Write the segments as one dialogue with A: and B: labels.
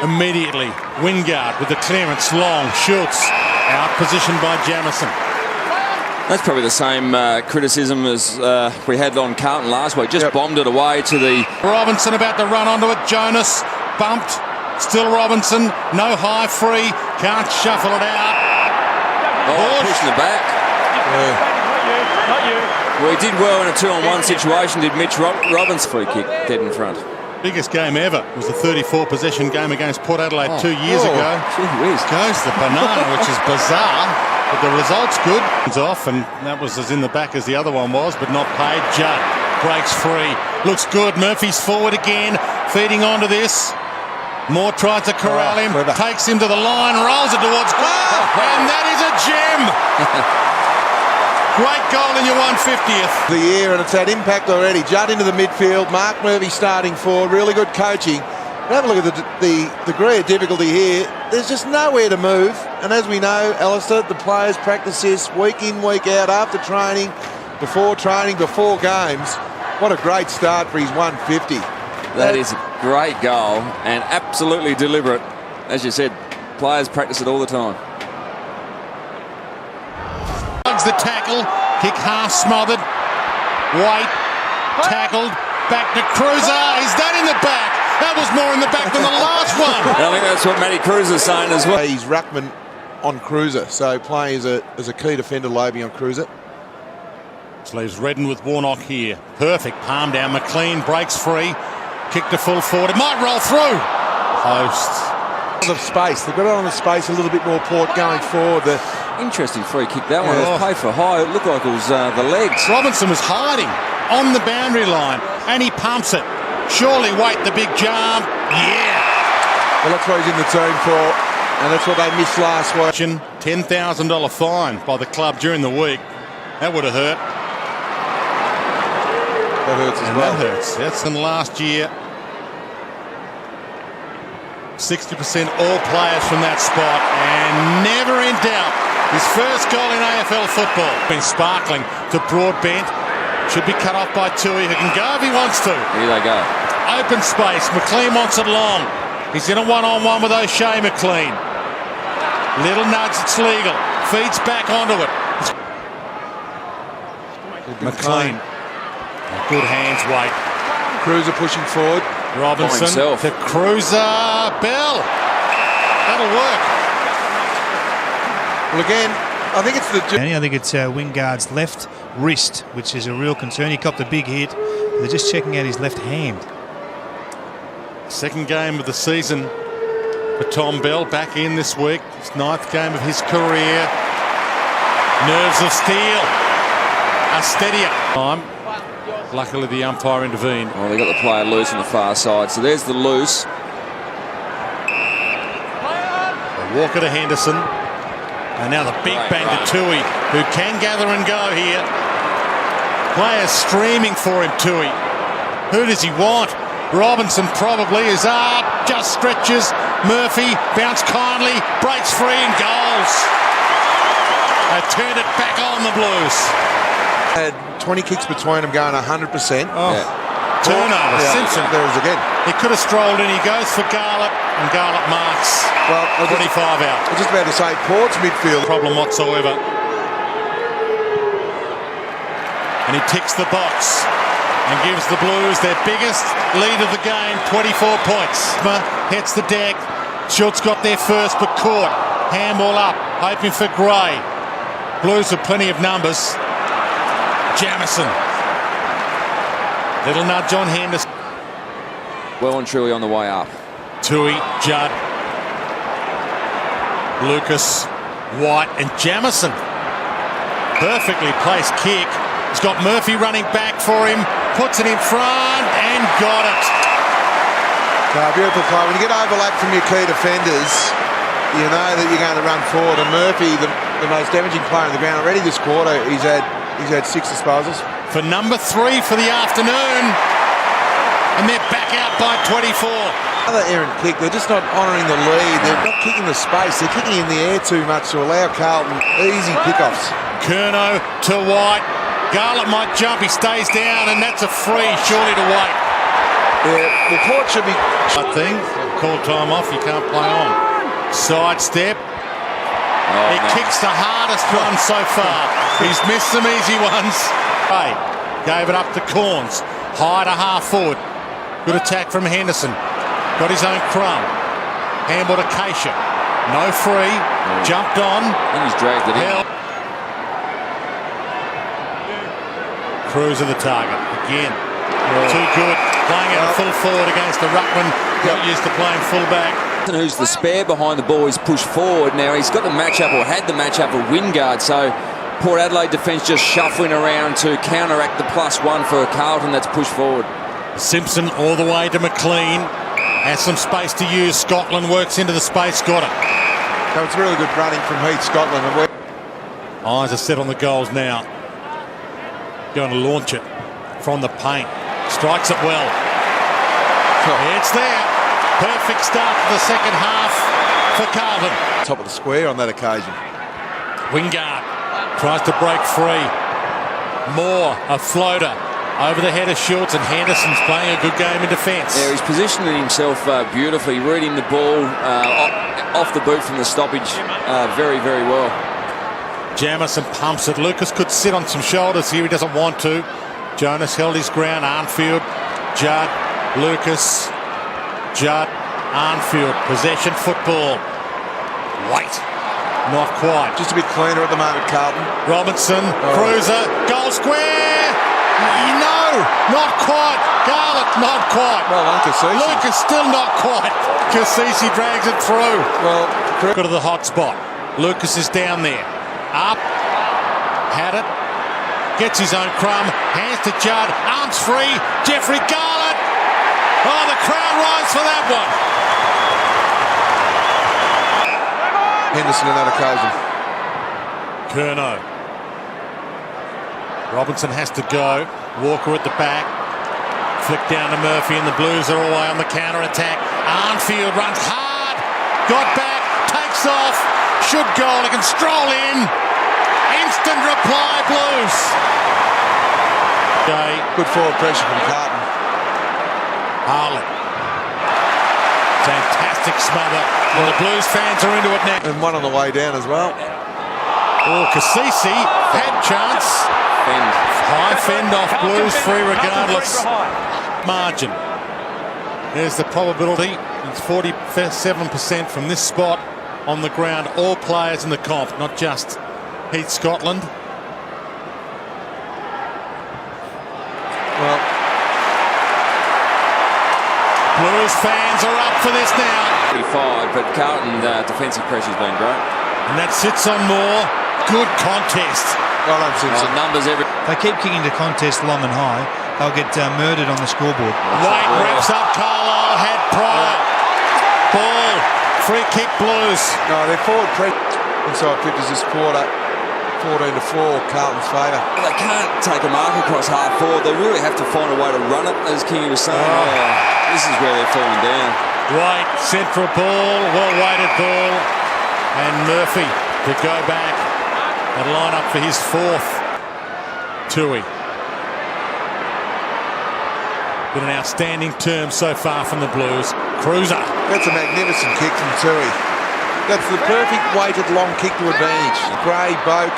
A: immediately. Wingard with the clearance, long, shoots, out positioned by Jamison.
B: That's probably the same criticism as we had on Carlton last week. Just bombed it away to the...
A: Robinson about to run onto it. Jonas bumped. Still Robinson. No high free. Can't shuffle it out.
B: Pushing it back.
C: Not you.
B: Well, he did well in a 2-on-1 situation, did Mitch Robbins' free kick dead in front.
A: Biggest game ever. It was the 34 possession game against Port Adelaide 2 years ago.
B: Gee whiz.
A: Goes the banana, which is bizarre. But the result's good. It's off, and that was as in the back as the other one was, but not paid. Judd breaks free. Looks good. Murphy's forward again, feeding onto this. Moore tries to corral him, takes him to the line, rolls it towards goal, and that is a gem. Great goal in your 150th.
D: The year, and it's had impact already. Judd into the midfield, Mark Murphy starting forward, really good coaching. Have a look at the degree of difficulty here. There's just nowhere to move. And as we know, Alistair, the players practice this week in, week out, after training, before games. What a great start for his 150.
B: That is a great goal and absolutely deliberate. As you said, players practice it all the time.
A: The tackle, kick half smothered. White tackled, back to Cruiser. He's done in the back. That was more in the back than the last one.
B: I think that's what Matty Cruiser's saying as well.
D: He's ruckman on Cruiser, so playing as a key defender, Lobe on Cruiser.
A: Leaves Redden with Warnock here. Perfect palm down. McLean breaks free. Kick to full forward. It might roll through. Post.
D: Of space. They've got it on the space a little bit more, Port going forward.
B: Interesting free kick, that one. It was played for high. It looked like it was the legs.
A: Robinson was hiding on the boundary line, and he pumps it. Surely Wait the big jump. Yeah.
D: Well, that's what he's in the team for, and that's what they missed last week.
A: $10,000 fine by the club during the week. That would have hurt.
D: That hurts as well.
A: That hurts. That's in last year. 60% all players from that spot, and never in doubt. His first goal in AFL football. Been sparkling to Broadbent. Should be cut off by Tui, who can go if he wants to.
B: Here they go.
A: Open space. McLean wants it long. He's in a one-on-one with O'Shea McLean. Little nudge, it's legal. Feeds back onto it. McLean. Good hands, Wait.
D: Cruiser pushing forward.
A: Robinson to Cruiser. Bell. That'll work.
D: Well, again, I think it's
E: I think it's Wingard's left wrist, which is a real concern. He copped a big hit. They're just checking out his left hand.
A: Second game of the season for Tom Bell, back in this week. His 9th game of his career. Nerves of steel. A steadier time. Luckily, the umpire intervened.
B: Oh, they got the player loose on the far side. So there's the loose.
A: Walker to Henderson. And now the big bang to Tui, who can gather and go here. Players streaming for him, Tui. Who does he want? Robinson probably is up, just stretches. Murphy, bounce kindly, breaks free and goals. They turned it back on the Blues.
D: Had 20 kicks between them, going 100%.
A: Turnover. Simpson.
D: There it is again.
A: He could have strolled in. He goes for Garlett, and Garlett marks.
D: Well,
A: 25 out.
D: I was just about to say, Port's midfield.
A: Problem whatsoever. And he ticks the box and gives the Blues their biggest lead of the game, 24 points. Hits the deck. Schultz got there first, but caught. Handball up, hoping for Gray. Blues with plenty of numbers. Jamison. Little nudge on Henderson.
B: Well and truly on the way up.
A: Tui, Judd, Lucas, White and Jamison. Perfectly placed kick. He's got Murphy running back for him. Puts it in front and got it.
D: Beautiful play. When you get overlap from your key defenders, you know that you're going to run forward. And Murphy, the most damaging player on the ground already this quarter, he's had 6 disposals.
A: For number 3 for the afternoon. And they're back out by 24.
D: Another errant kick. They're just not honouring the lead. They're not kicking the space. They're kicking in the air too much to allow Carlton easy pickoffs.
A: Curnow to White. Garlett might jump. He stays down, and that's a free, surely to White.
D: Yeah, the Port should be...
A: I think. call time off. You can't play on. Sidestep. He kicks the hardest one so far. He's missed some easy ones. Hey, gave it up to Corns. High to half forward. Good attack from Henderson. Got his own crumb. Handball to Keisha. No free. Jumped on.
B: And he's dragged it in.
A: Cruz of the target. Again. Too good. Playing out full forward against the ruckman. Not used to playing full back.
B: Who's the spare behind the ball, he's pushed forward. Now he's got the matchup, or had the matchup of Wingard, so Port Adelaide defence just shuffling around to counteract the +1 for Carlton that's pushed forward.
A: Simpson all the way to McLean. Has some space to use. Scotland works into the space, got it.
D: So it's really good running from Heath, Scotland. And
A: Eyes are set on the goals now. Going to launch it from the paint. Strikes it well. It's there. Perfect start to the second half for Carlton.
D: top of the square on that occasion.
A: Wingard tries to break free. Moore, a floater. Over the head of Schultz, and Henderson's playing a good game in defence.
B: Yeah, he's positioning himself beautifully, reading the ball off the boot from the stoppage very, very well.
A: Jamison pumps it. Lucas could sit on some shoulders here. He doesn't want to. Jonas held his ground. Arnfield, Judd, Lucas, Judd, Arnfield. Possession football. Wait. Not quite.
D: Just a bit cleaner at the moment, Carlton.
A: Robinson, Cruiser, goal square. No, not quite. Garlick, not quite.
D: Well done, Cassisi.
A: Lucas still not quite. Cassisi drags it through.
D: Well,
A: Go to the hot spot. Lucas is down there. Up. Had it. Gets his own crumb. Hands to Judd. Arms free. Jeffrey Garlick. Oh, the crowd rise for that one.
D: Henderson in that occasion.
A: Curnow. Robinson has to go. Walker at the back. Flick down to Murphy, and the Blues are away on the counter-attack. Arnfield runs hard. Got back. Takes off. Should goal. He can stroll in. Instant reply, Blues. Okay.
D: Good forward pressure from Carlton.
A: Harlett. Fantastic smother. And the Blues fans are into it now.
D: And one on the way down as well.
A: Oh, Cassisi had chance. High fend off, Blues free regardless. Margin. There's the probability. It's 47% from this spot on the ground. All players in the comp, not just Heath, Scotland.
D: Well,
A: Blues fans are up for this now.
B: 35, but Carlton defensive pressure's been great.
A: And that sits on Moore. Good contest.
D: well done, Simpson.
B: Numbers every.
E: They keep kicking the contest long and high. They'll get murdered on the scoreboard.
A: White wraps up. Carlisle had prior. Ball. Free kick, Blues.
D: No, they're forward pressure. Inside 50s this quarter. 14-4, Carlton's favour.
B: They can't take a mark across half forward. They really have to find a way to run it, as Kingy was saying. This is where they're falling down.
A: White, central ball, well-weighted ball. And Murphy to go back and line up for his fourth. Tui. Been an outstanding term so far from the Blues. Cruiser.
D: That's a magnificent kick from Tui. That's the perfect weighted long kick to advantage. Gray, Boak,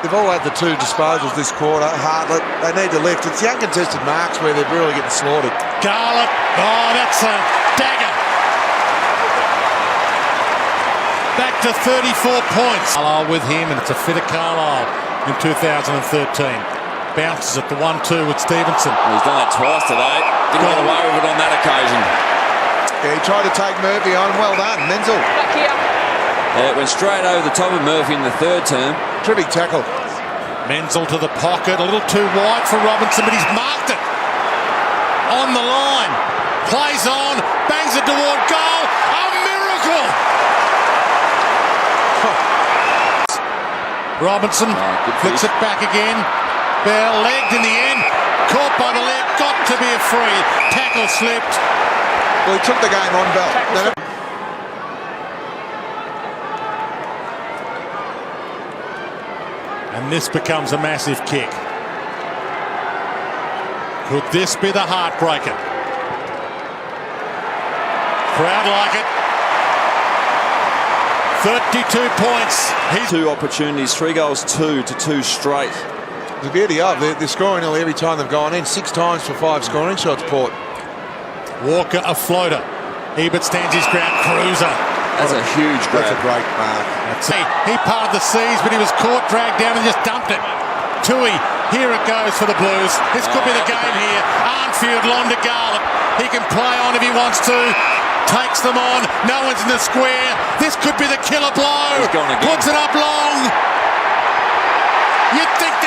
D: they've all had the two disposals this quarter. Hartlett, they need to lift. It's the uncontested marks where they're really getting slaughtered.
A: Garlick. Oh, that's a dagger. Back to 34 points. Carlisle with him, and it's a fit of Carlisle in 2013. Bounces at the 1-2 with Stevenson.
B: He's done that twice today. Didn't get away with it on that occasion.
D: Yeah, he tried to take Murphy on. Well done, Menzel.
B: It went straight over the top of Murphy in the third term.
D: Terrific tackle.
A: Menzel to the pocket, a little too wide for Robinson, but he's marked it. On the line. Plays on, bangs it toward goal. A miracle! Robinson flicks it back again. Bell legged in the end. Caught by the leg. Got to be a free. Tackle slipped.
D: Well, he took the game on, Bell.
A: And this becomes a massive kick. Could this be the heartbreaker? Crowd like it. 32 points. He's
B: 2 opportunities, 3 goals, 2 to 2 straight.
D: The beauty of they're scoring nearly every time they've gone in. 6 times for 5 scoring shots, Port.
A: Walker a floater. Ebert stands his ground. Cruiser.
B: That's a huge grab.
D: That's a great mark.
A: He parted the seas, but he was caught, dragged down, and just dumped it. Tui, here it goes for the Blues. This could be the game here. Arnfield, long to Garlick. He can play on if he wants to. Takes them on. No one's in the square. This could be the killer blow.
B: He's gone again.
A: Puts it up long. You'd think